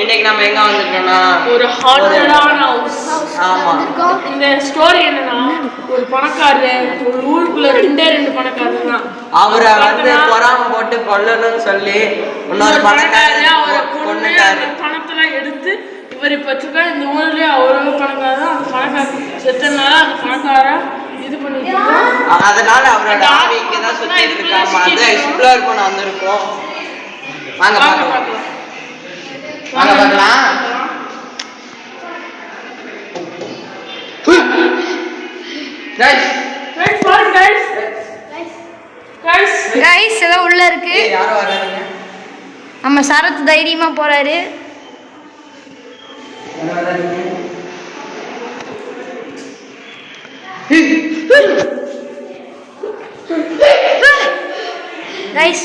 இன்னைக்கு நம்ம எங்க வந்திருக்கோம்னா ஒரு ஹாண்டடான ஹவுஸ். ஆமா, இந்த ஸ்டோரி என்னன்னா ஒரு பணக்காரர் ஒரு ஊருக்குள்ள ரெண்டு பணக்காரர் தான். அவரை வந்து பொறாம போட்டு கொல்லணும்னு சொல்லி இன்னொரு பணக்காரர் அவரை கொன்னுட்டாரு. பணத்துல எடுத்து இவர் இப்ப இந்த ஊர்லயே அவரோ பணக்காரர் தான். அந்த பணக்காரர் செத்தனால அந்த பணக்கார இது பண்ணிட்டு அதனால அவரோட ஆவி இங்கதான் சுத்திட்டு இருக்காம அதை எக்ஸ்ப்ளோர் பண்ண வந்திருக்கோம். வாங்க பார்க்கலாம். வாங்க பார்க்கலாம். கைஸ் எல்லாம் உள்ள இருக்கு. நம்ம சரத் தைரியமா போறாரு. கைஸ்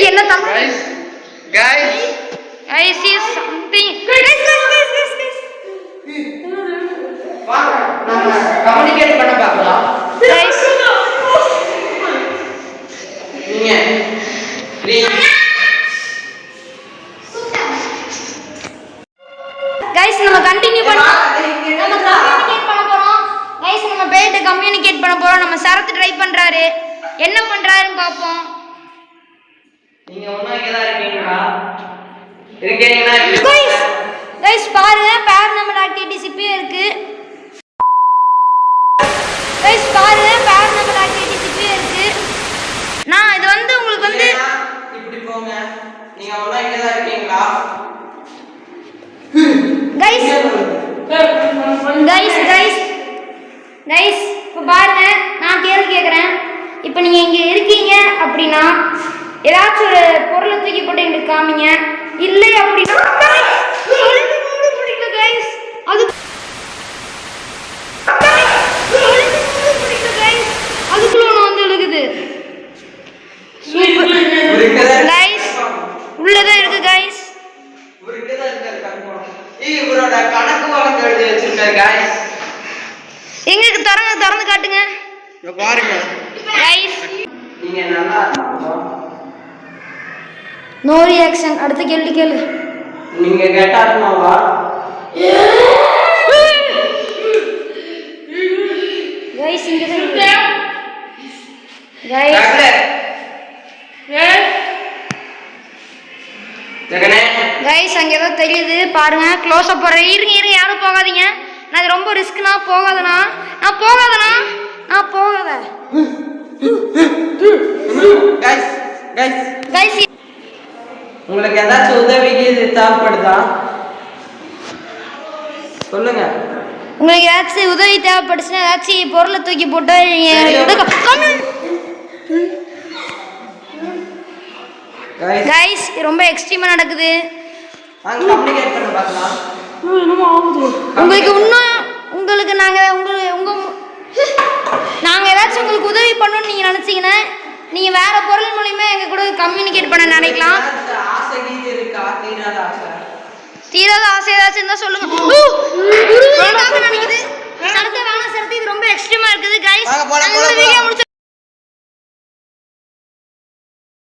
என்ன Tamil guys is something guys வாங்க நம்ம கம்யூனிகேட் பண்ண பார்க்கலாம். guys நீங்க guys நம்ம கண்டினியூ பண்ணலாம். நம்ம கம்யூனிகேட் பண்ண போறோம். guys நம்ம பேட்ட கம்யூனிகேட் பண்ண போறோம். நம்ம சரத் ட்ரை பண்றாரு. என்ன பண்றாருன்னு பாப்போம். நீங்க ஒண்ணா இங்க தான் இருக்கீங்களா? இருக்கீங்களா? guys பாருங்க paranormal activities இப்பவே இருக்கு. guys பாருங்க paranormal activities இப்பவே இருக்கு. நான் இது வந்து உங்களுக்கு வந்து இப்படி போங்க. நீங்க ஒண்ணா இங்க தான் இருக்கீங்களா? guys இப்போ பாருங்க நான் கேள்வி கேட்குறேன். இப்போ நீங்கள் இங்கே இருக்கீங்க அப்படின்னா ஏதாச்சும் ஒரு பொருளை தூக்கி போட்டு எங்களுக்கு காமிங்க. இல்லை அப்படின்னா அது அதுக்குள்ள ஒன்று வந்து எழுகுது. கைஸ் உள்ளதான் இருக்கு கைஸ். இவரோட கணக்கு வழக்கு எழுதி வச்சிருக்காரு गाइस. எங்களுக்கு திறந்து காட்டுங்க. இங்க பாருங்க गाइस நீங்க நல்லா நோ ரியாக்ஷன். அடுத்த கேள்வி கேளு. நீங்க கேட்டாருமாவா? गाइस இங்க இருக்கு. गाइस गाइस அங்க ஏதோ தெரியுது பாருங்க. க்ளோஸ் அப் போறேன். இருங்க யாரும் போகாதீங்க. நான் இது ரொம்ப ரிஸ்க். நான் போகாதனா गाइस உங்களுக்கு ஏதாச்சும் உதவிக்கு தேவைப்படுதா சொல்லுங்க. உங்களுக்கு ஏதாச்சும் உதவி தேவைப்படுச்சுன்னா ஏதாச்சும் பொருளை தூக்கி போட்டு गाइस ரொம்ப எக்ஸ்ட்ரீமா நடக்குது. வாங்க கம்யூனிகேட் பண்ண பார்க்கலாம். உங்களுக்கு நாங்க ஏதாச்சும் உங்களுக்கு உதவி பண்ணணும்னு நீங்க நினைச்சீங்கன்னா நீங்க வேற பொருள் மூலமா எங்க கூட கம்யூனிகேட் பண்ண நினைக்கலாம். தீராத ஆசை ஏதாச்சும் இருந்தா சொல்லுங்க. நினைக்குது சரத்து இது ரொம்ப எக்ஸ்ட்ரீமா இருக்குது गाइस.